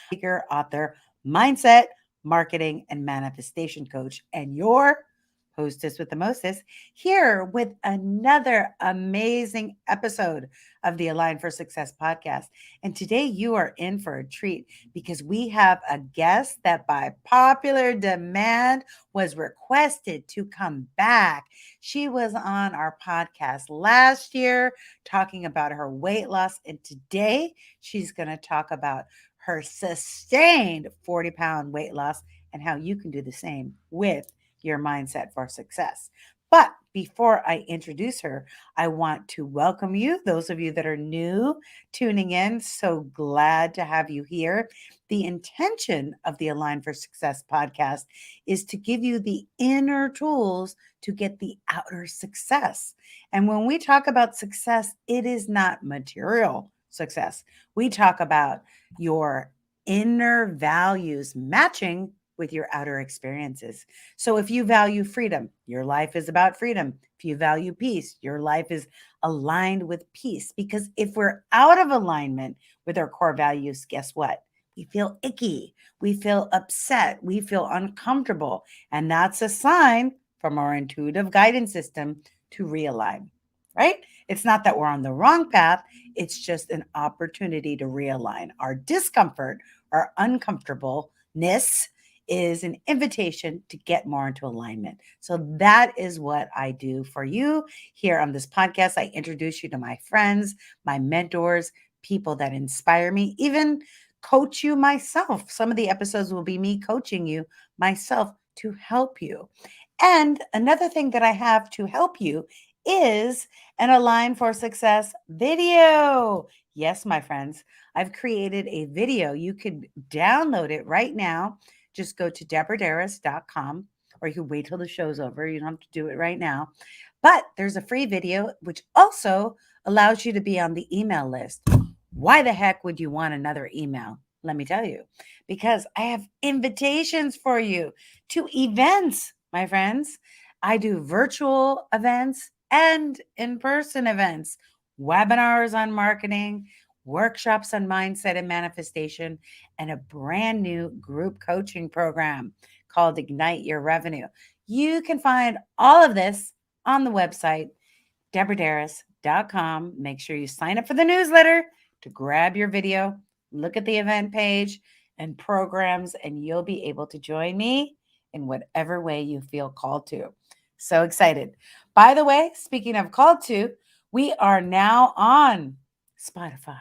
speaker, author, mindset, marketing, and manifestation coach, and your hostess with the mostest, here with another amazing episode of the Align for Success podcast. And today you are in for a treat because we have a guest that by popular demand was requested to come back. She was on our podcast last year talking about her weight loss, and today she's going to talk about her sustained 40-pound weight loss and how you can do the same with your mindset for success. But before I introduce her, I want to welcome you, those of you that are new tuning in. So glad to have you here. The intention of the Align for Success podcast is to give you the inner tools to get the outer success. And when we talk about success, it is not material success. We talk about your inner values matching with your outer experiences. So if you value freedom, your life is about freedom. If you value peace, your life is aligned with peace. Because if we're out of alignment with our core values, guess what? We feel icky. We feel upset. We feel uncomfortable. And that's a sign from our intuitive guidance system to realign, right? It's not that we're on the wrong path. It's just an opportunity to realign. Our discomfort, our uncomfortableness is an invitation to get more into alignment. So that is what I do for you here on this podcast. I introduce you to my friends, my mentors, people that inspire me, even coach you myself. Some of the episodes will be me coaching you myself to help you. And another thing that I have to help you is an Align for Success video. Yes, my friends, I've created a video. You could download it right now. Just go to deborahderas.com, or you can wait till the show's over. You don't have to do it right now. But there's a free video, which also allows you to be on the email list. Why the heck would you want another email? Let me tell you, because I have invitations for you to events, my friends. I do virtual events and in-person events, webinars on marketing, workshops on mindset and manifestation, and a brand new group coaching program called Ignite Your Revenue. You can find all of this on the website, deborahderas.com. Make sure you sign up for the newsletter to grab your video, look at the event page and programs, and you'll be able to join me in whatever way you feel called to. So excited. By the way, speaking of called to, we are now on Spotify,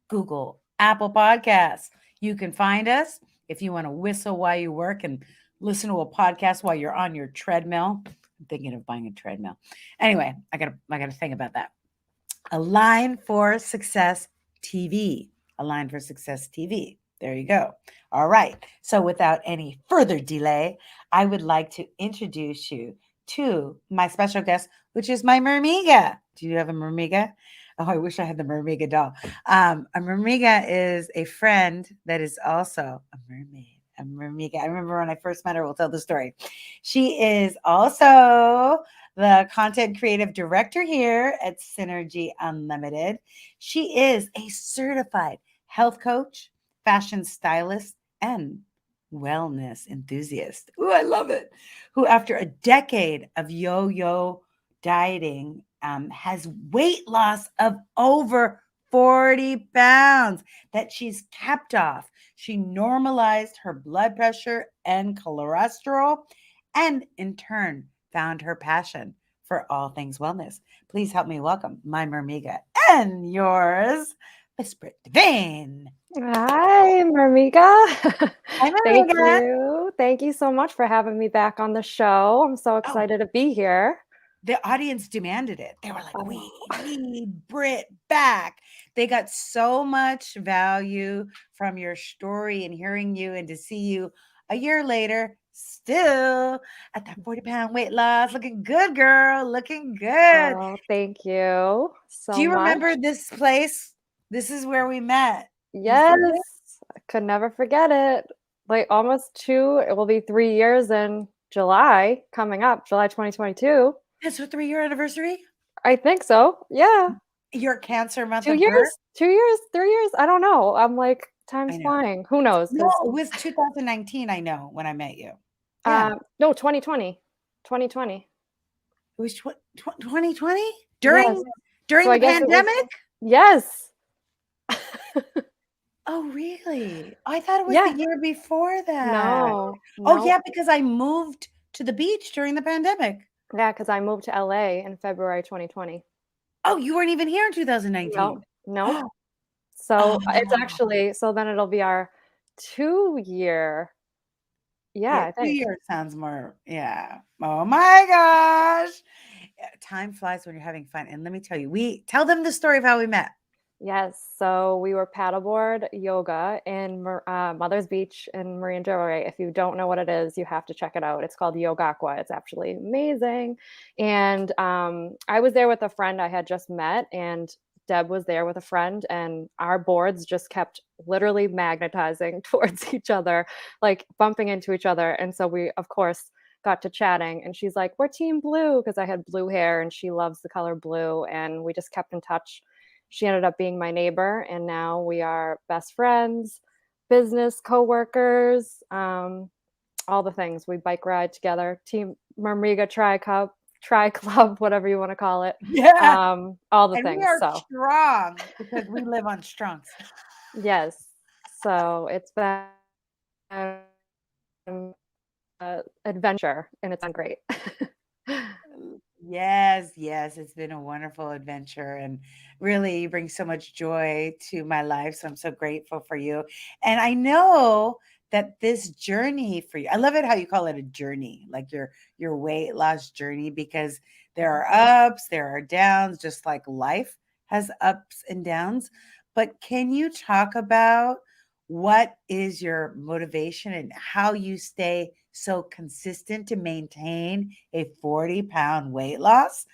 Google, Apple Podcasts. You can find us if you want to whistle while you work and listen to a podcast while you're on your treadmill. I'm thinking of buying a treadmill. Anyway, I gotta think about that. Align for Success TV. Align for Success TV. There you go. All right. So without any further delay, I would like to introduce you to my special guest, which is my Mermiga. Do you have a Mermiga? Oh, I wish I had the Mermiga doll. A Mermiga is a friend that is also a mermaid. A Mermiga. I remember when I first met her, we'll tell the story. She is also the content creative director here at Synergy Unlimited. She is a certified health coach, fashion stylist, and wellness enthusiast. Ooh, I love it. Who, after a decade of yo-yo dieting, has weight loss of over 40 pounds that she's kept off. She normalized her blood pressure and cholesterol, and in turn, found her passion for all things wellness. Please help me welcome my Mermiga and yours, Miss Brit Devane. Hi, Marmika. Hi, Thank Mermiga. you. Thank you so much for having me back on the show. I'm so Oh, excited to be here. the audience demanded it. They were like, we Oh, need Brit back. They got so much value from your story and hearing you, and to see you a year later, still at that 40-pound weight loss. Looking good, girl. Looking good. thank you Do so you remember much. this place? This is where we met. You Yes, still do? I could never forget it. Like almost it will be 3 years in July coming up, July 2022. It's a 3-year anniversary. I think so. Yeah. Your cancer month Two of birth. years, 2 years, 3 years. I don't know. I'm like Time's I know. flying. Who knows? No, Because it was 2019, I know, when I met you. Yeah. no, 2020. 2020. It was 2020? Yes. During So the I guess it was pandemic? yes. Oh, really? I thought it was the Yeah. year before that. No. Oh, No. yeah, because I moved to the beach during the pandemic. Yeah, because I moved to LA in February 2020. Oh, you weren't even here in No. 2019. Nope. Oh, So it's actually so then it'll be our 2-year. Yeah, yeah, I 2 think. years sounds more, yeah. Oh my gosh. Time flies when you're having fun. And let me tell you, we tell them the story of how we met. Yes. So we were paddleboard yoga in Mother's Beach in Marine Del Rey. If you don't know what it is, you have to check it out. It's called Yogakwa. It's actually amazing. And I was there with a friend I had just met, and Deb was there with a friend, and our boards just kept literally magnetizing towards each other, like bumping into each other. And so we, of course, got to chatting, and she's like, "We're team blue," because I had blue hair and she loves the color blue. And we just kept in touch. She ended up being my neighbor, and now we are best friends, business coworkers, all the things. We bike ride together, Team Marmiga Tri Club, whatever you want to call it. Yeah. All the And we things. are So strong because we live on strong stuff. yes, so it's been adventure, and it's been great. Yes, yes, it's been a wonderful adventure and really you bring so much joy to my life. So I'm so grateful for you. And I know that this journey for you, I love it how you call it a journey, like your weight loss journey, because there are ups, there are downs, just like life has ups and downs. But can you talk about what is your motivation and how you stay so consistent to maintain a 40-pound weight loss?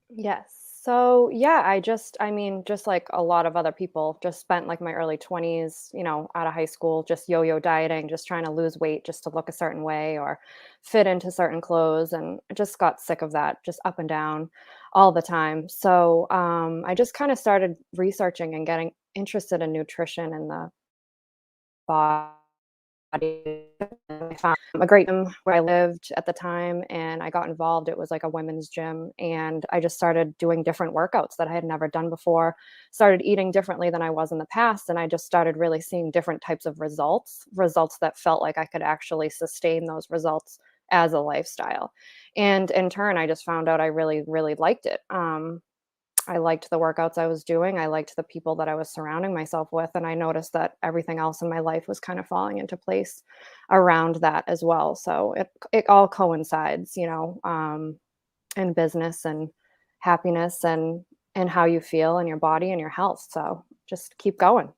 Yes. So, yeah, I mean, just like a lot of other people, just spent like my early 20s, out of high school, just yo-yo dieting, just trying to lose weight just to look a certain way or fit into certain clothes. And I just got sick of that, just up and down all the time. So, I just kind of started researching and getting interested in nutrition and the body. I found a great gym where I lived at the time, and I got involved. It was like a women's gym, and I just started doing different workouts that I had never done before, started eating differently than I was in the past, and I just started really seeing different types of results that felt like I could actually sustain those results as a lifestyle. And in turn, I just found out I really, really liked it. I liked the workouts I was doing. I liked the people that I was surrounding myself with. And I noticed that everything else in my life was kind of falling into place around that as well. So it all coincides, in business and happiness and how you feel and your body and your health. So just keep going.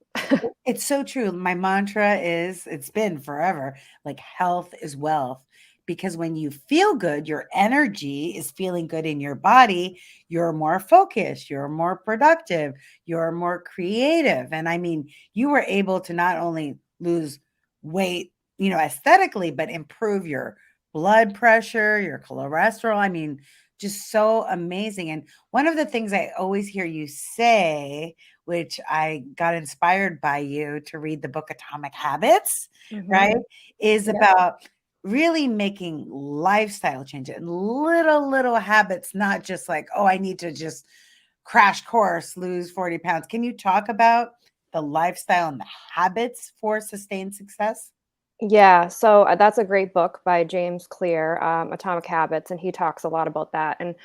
It's so true. My mantra is, it's been forever, like health is wealth. Because when you feel good, your energy is feeling good in your body, you're more focused, you're more productive, you're more creative. And I mean, you were able to not only lose weight, aesthetically, but improve your blood pressure, your cholesterol. I mean, just so amazing. And one of the things I always hear you say, which I got inspired by you to read the book Atomic Habits, Hmm. right? Is Yep. about really making lifestyle change and little habits, not just like, oh, I need to just crash course, lose 40 pounds. Can you talk about the lifestyle and the habits for sustained success? Yeah, so that's a great book by James Clear, Atomic Habits, and he talks a lot about that. And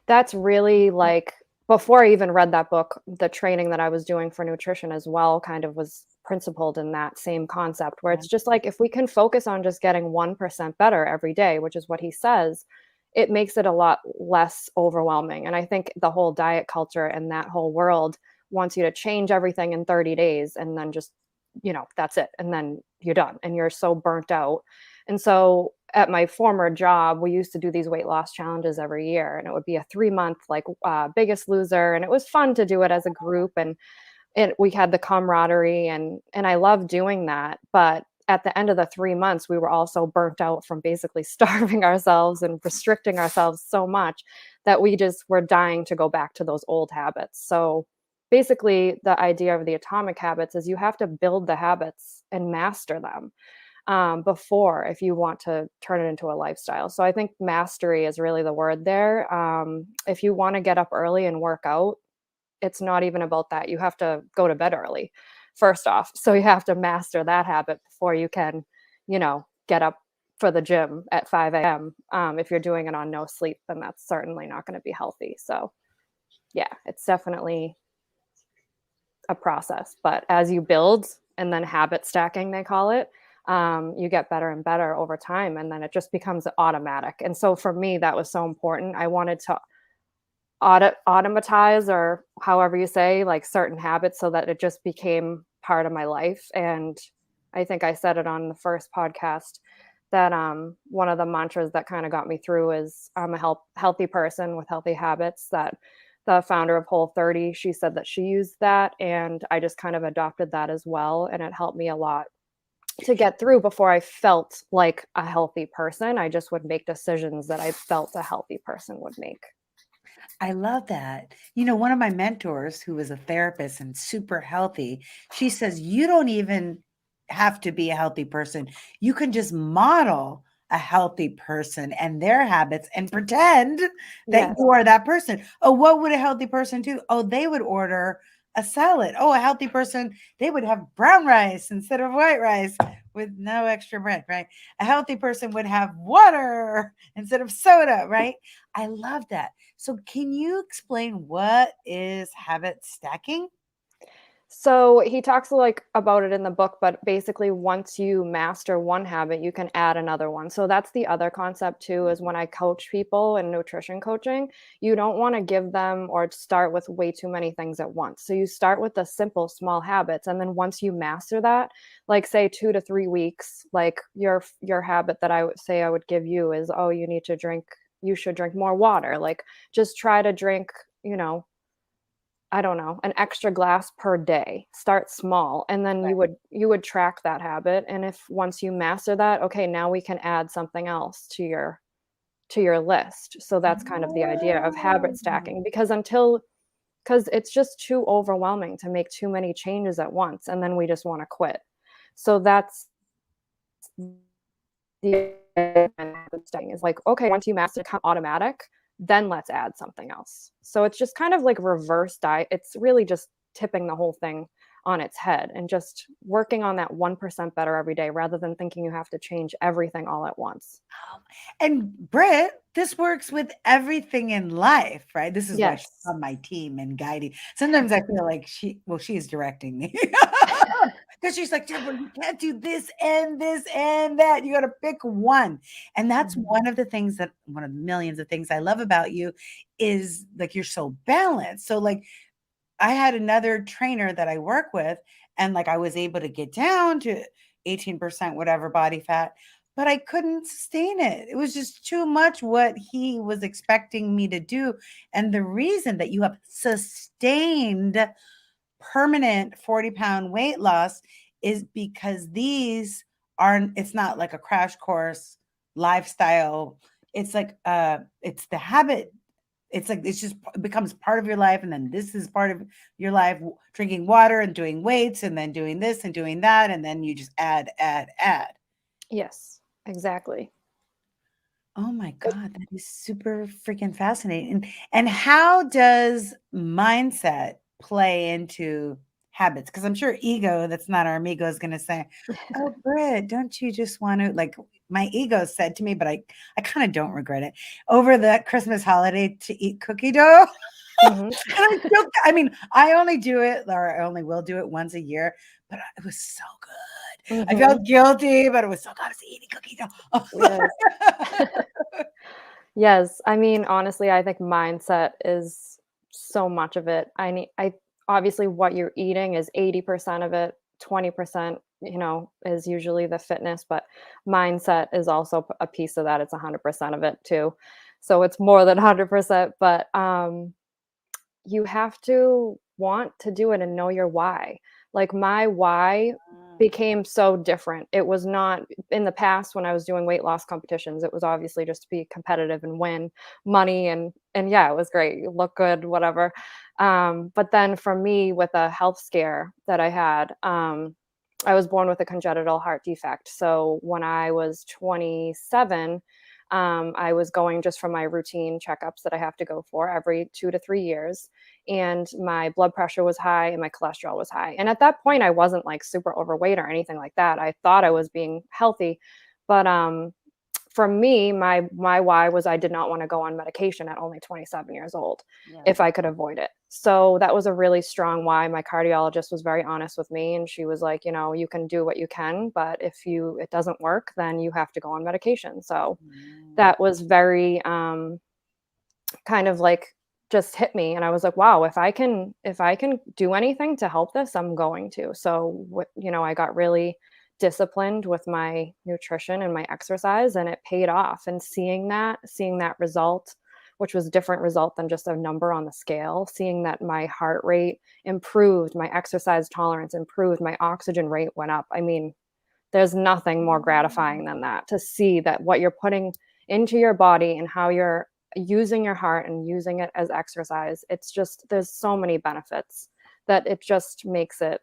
that's really like before I even read that book, the training that I was doing for nutrition as well kind of was principled in that same concept, where Yeah. it's just like if we can focus on just getting 1% better every day, which is what he says, it makes it a lot less overwhelming. And I think the whole diet culture and that whole world wants you to change everything in 30 days and then just that's it. And then you're done and you're so burnt out. And so at my former job, we used to do these weight loss challenges every year, and it would be a 3 month, like biggest loser. And it was fun to do it as a group. And we had the camaraderie and I love doing that. But at the end of the 3 months, we were all so burnt out from basically starving ourselves and restricting ourselves so much that we just were dying to go back to those old habits. So basically the idea of the atomic habits is you have to build the habits and master them before, if you want to turn it into a lifestyle. So I think mastery is really the word there. If you want to get up early and work out, it's not even about that. You have to go to bed early, first off. So you have to master that habit before you can, get up for the gym at 5 a.m. If you're doing it on no sleep, then that's certainly not going to be healthy. So yeah, it's definitely a process. But as you build, and then habit stacking, they call it, you get better and better over time. And then it just becomes automatic. And so for me, that was so important. I wanted to automatize, or however you say, like certain habits, so that it just became part of my life. And I think I said it on the first podcast that one of the mantras that kind of got me through is I'm a healthy person with healthy habits. That the founder of Whole30, she said that she used that, and I just kind of adopted that as well, and it helped me a lot to get through. Before I felt like a healthy person, I just would make decisions that I felt a healthy person would make. I love that. One of my mentors, who is a therapist and super healthy, she says, you don't even have to be a healthy person. You can just model a healthy person and their habits and pretend that Yes. you are that person. Oh, what would a healthy person do? Oh, they would order a salad. Oh, a healthy person, they would have brown rice instead of white rice with no extra bread, right? A healthy person would have water instead of soda, right? I love that. So can you explain what is habit stacking? So he talks like about it in the book, but basically once you master one habit, you can add another one. So that's the other concept too, is when I coach people in nutrition coaching, you don't want to give them or start with way too many things at once. So you start with the simple small habits, and then once you master that, like say 2 to 3 weeks, like your habit that I would say I would give you is, oh, you should drink more water. Like just try to drink, I don't know, an extra glass per day. Start small, and then you would track that habit. And if once you master that, okay, now we can add something else to your list. So that's kind of the idea of habit Oh. stacking, because it's just too overwhelming to make too many changes at once, and then we just want to quit. So that's the thing, is like, okay, once you master it automatic, then let's add something else. So it's just kind of like reverse diet. It's really just tipping the whole thing on its head and just working on that 1% better every day, rather than thinking you have to change everything all at once. And Britt, this works with everything in life, right? This is why she's Yes. on my team and guiding. Sometimes I feel like she's directing me. Because she's like, Deborah, you can't do this and this and that. You got to pick one. And that's Mhm. one of the millions of things I love about you is like you're so balanced. So like I had another trainer that I work with, and like I was able to get down to 18% whatever body fat, but I couldn't sustain it. It was just too much what he was expecting me to do. And the reason that you have sustained permanent 40-pound weight loss is because it's not like a crash course lifestyle. It's like it's the habit. It's like it's just it becomes part of your life, and then this is part of your life, drinking water and doing weights and then doing this and doing that, and then you just add. Yes, exactly. Oh my God, that is super freaking fascinating. And how does mindset play into habits? Because I'm sure ego, that's not our amigo, is going to say, "Oh, Britt, don't you just want to?" Like my ego said to me, but I kind of don't regret it over the Christmas holiday to eat cookie dough. Mhm. I mean, I only do it, or I only will do it once a year, but it was so good. I Mhm. felt guilty, but it was so good. I was eating cookie Yes. dough. Yes, I mean, honestly, I think mindset is so much of it. I obviously what you're eating is 80% of it, 20%, is usually the fitness, but mindset is also a piece of that. It's 100% of it too. So it's more than 100%, but you have to want to do it and know your why. Like my why became so different. It was not in the past when I was doing weight loss competitions, it was obviously just to be competitive and win money and yeah, it was great. You look good, whatever. But then for me with a health scare that I had, I was born with a congenital heart defect. So when I was 27, I was going just for my routine checkups that I have to go for every 2 to 3 years. And my blood pressure was high and my cholesterol was high. And at that point, I wasn't like super overweight or anything like that. I thought I was being healthy. But for me, my why was I did not want to go on medication at only 27 years old Yeah. if I could avoid it. So that was a really strong why. My cardiologist was very honest with me and she was like, you can do what you can, but if it doesn't work, then you have to go on medication. So Mm. that was very kind of like just hit me and I was like, wow, if I can do anything to help this, I'm going to. So I got really disciplined with my nutrition and my exercise and it paid off. And seeing that result, which was a different result than just a number on the scale, seeing that my heart rate improved, my exercise tolerance improved, my oxygen rate went up. I mean, there's nothing more gratifying than that, to see that what you're putting into your body and how you're using your heart and using it as exercise. It's just, there's so many benefits that it just makes it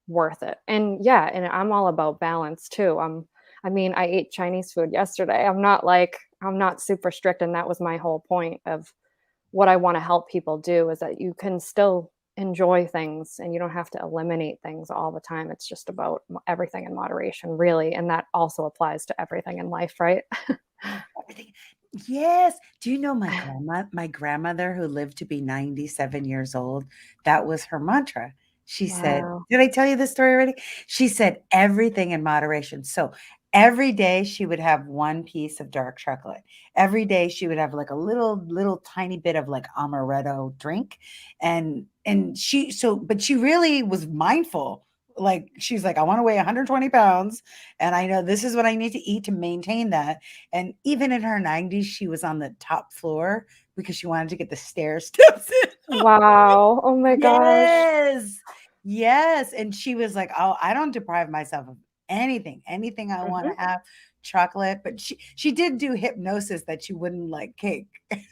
worth it. And yeah, and I'm all about balance too. I mean, I ate Chinese food yesterday. I'm not super strict. And that was my whole point of what I want to help people do, is that you can still enjoy things and you don't have to eliminate things all the time. It's just about everything in moderation, really. And that also applies to everything in life, right? Everything. Yes. Do you know my grandmother who lived to be 97 years old? That was her mantra. She said, Wow. did I tell you this story already? She said everything in moderation. So every day she would have one piece of dark chocolate. Every day she would have like a little tiny bit of like amaretto drink. And but she really was mindful. Like she's like, I want to weigh 120 pounds. And I know this is what I need to eat to maintain that. And even in her 90s, she was on the top floor because she wanted to get the stair steps in. Wow. Oh my gosh. Yes. Yes. And she was like, oh, I don't deprive myself of anything I want Mhm. to have, chocolate. But she did do hypnosis that she wouldn't like cake. Like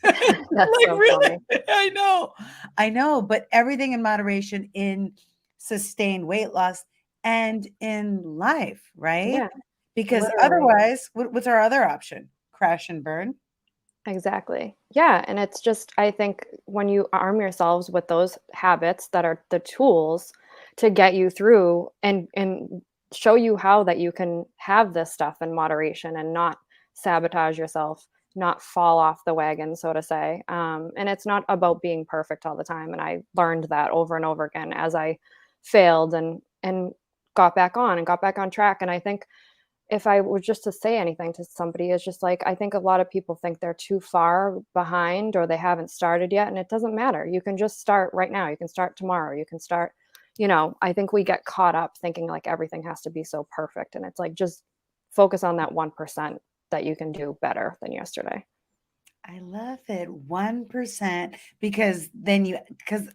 That's so really, funny. I know, but everything in moderation in sustained weight loss and in life, right? Yeah, Because literally. otherwise, what's our other option? Crash and burn? Exactly. Yeah, and it's just, I think when you arm yourselves with those habits that are the tools to get you through and show you how that you can have this stuff in moderation and not sabotage yourself, not fall off the wagon, so to say. And it's not about being perfect all the time. And I learned that over and over again as I failed and got back on and got back on track. And I think if I were just to say anything to somebody, it's just like, I think a lot of people think they're too far behind or they haven't started yet, and it doesn't matter. You can just start right now. You can start tomorrow. You can start, I think we get caught up thinking like everything has to be so perfect. And it's like, just focus on that 1% that you can do better than yesterday. I love it. 1%, because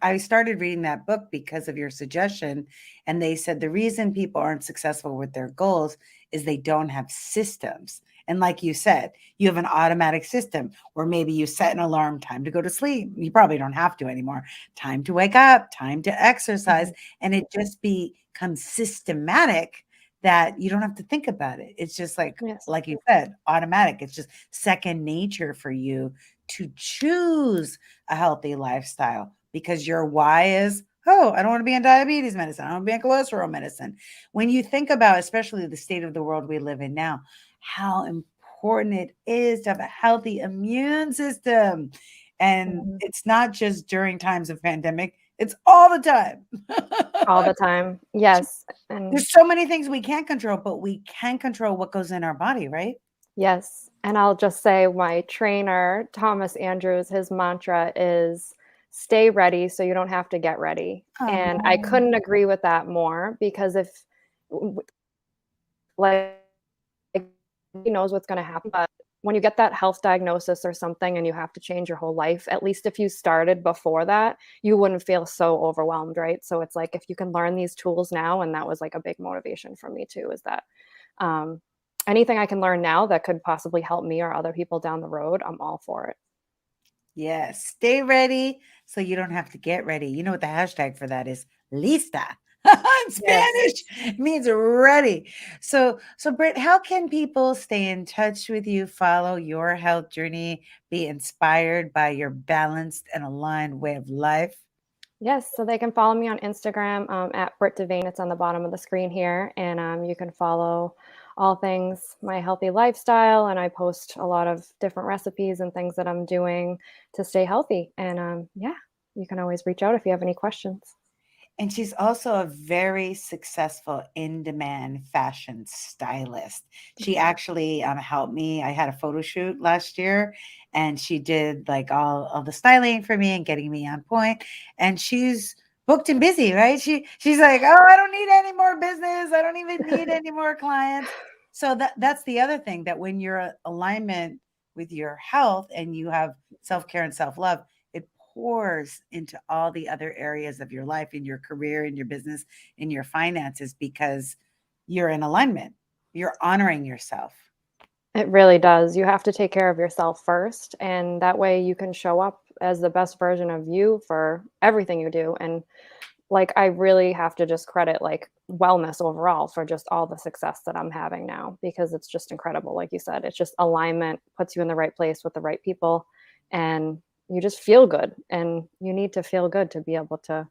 I started reading that book because of your suggestion. And they said the reason people aren't successful with their goals is they don't have systems. And like you said, you have an automatic system where maybe you set an alarm, time to go to sleep. You probably don't have to anymore. Time to wake up, time to exercise. Mhm. And it just becomes systematic that you don't have to think about it. It's just Yes. like you said, automatic. It's just second nature for you to choose a healthy lifestyle because your why is, oh, I don't want to be on diabetes medicine. I don't want to be on cholesterol medicine. When you think about, especially the state of the world we live in now, how important it is to have a healthy immune system. And Mhm. it's not just during times of pandemic, it's all the time. All the time. Yes. And There's so many things we can't control, but we can control what goes in our body, right? yes, and I'll just say my trainer, Thomas Andrews, his mantra is stay ready so you don't have to get ready. And I Oh, couldn't agree with that more because if w- like he knows what's going to happen, but when you get that health diagnosis or something and you have to change your whole life, at least if you started before that, you wouldn't feel so overwhelmed, right? So it's like if you can learn these tools now, and that was like a big motivation for me too, is that um, anything I can learn now that could possibly help me or other people down the road, I'm all for it. Yes, stay ready so you don't have to get ready. You know what the hashtag for that is? Lista. In Yes. Spanish, it means ready. So Britt, how can people stay in touch with you, follow your health journey, be inspired by your balanced and aligned way of life? Yes, so they can follow me on Instagram at Brit Devane. It's on the bottom of the screen here, and you can follow all things my healthy lifestyle. And I post a lot of different recipes and things that I'm doing to stay healthy. And yeah, you can always reach out if you have any questions. And she's also a very successful in-demand fashion stylist. She actually helped me. I had a photo shoot last year, and she did like all the styling for me and getting me on point. And she's booked and busy, right? She's like, oh, I don't need any more business. I don't even need any more clients. So that's the other thing, that when you're alignment with your health and you have self-care and self-love, it pours into all the other areas of your life, in your career, in your business, in your finances, because you're in alignment. You're honoring yourself. It really does. You have to take care of yourself first, and that way you can show up as the best version of you for everything you do. And like I really have to just credit like wellness overall for just all the success that I'm having now, because it's just incredible. Like you said, it's just alignment puts you in the right place with the right people, and you just feel good, and you need to feel good to be able to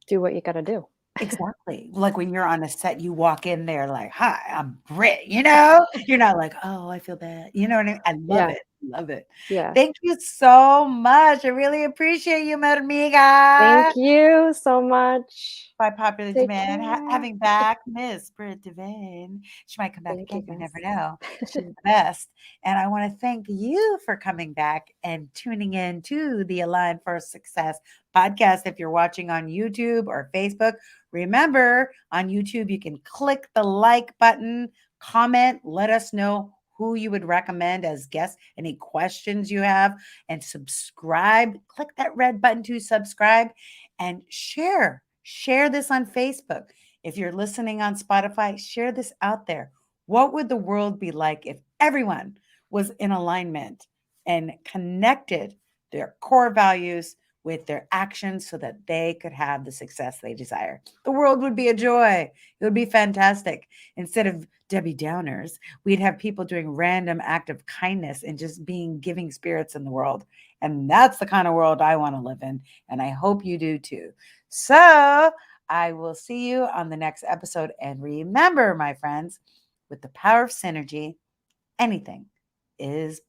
do what you got to do. Exactly. Like when you're on a set, you walk in there like, "Hi, I'm Brit," you know? You're not like, "Oh, I feel bad." You know what I mean? I love Yeah. it. Love it. Yeah. Thank you so much. I really appreciate you, mi amiga. Thank you so much. By popular Take demand, care. having back Miss Brit Devane. She might come back Thank you, again, you guys. never know. She's the best. And I wanna thank you for coming back and tuning in to the Align for Success podcast. If you're watching on YouTube or Facebook, remember, on YouTube, you can click the like button, comment, let us know who you would recommend as guests, any questions you have, and subscribe. Click that red button to subscribe and share this on Facebook. If you're listening on Spotify, share this out there. What would the world be like if everyone was in alignment and connected their core values with their actions so that they could have the success they desire? The world would be a joy. It would be fantastic. Instead of Debbie Downers, we'd have people doing random act of kindness and just being giving spirits in the world. And that's the kind of world I want to live in. And I hope you do too. So I will see you on the next episode. And remember, my friends, with the power of synergy, anything is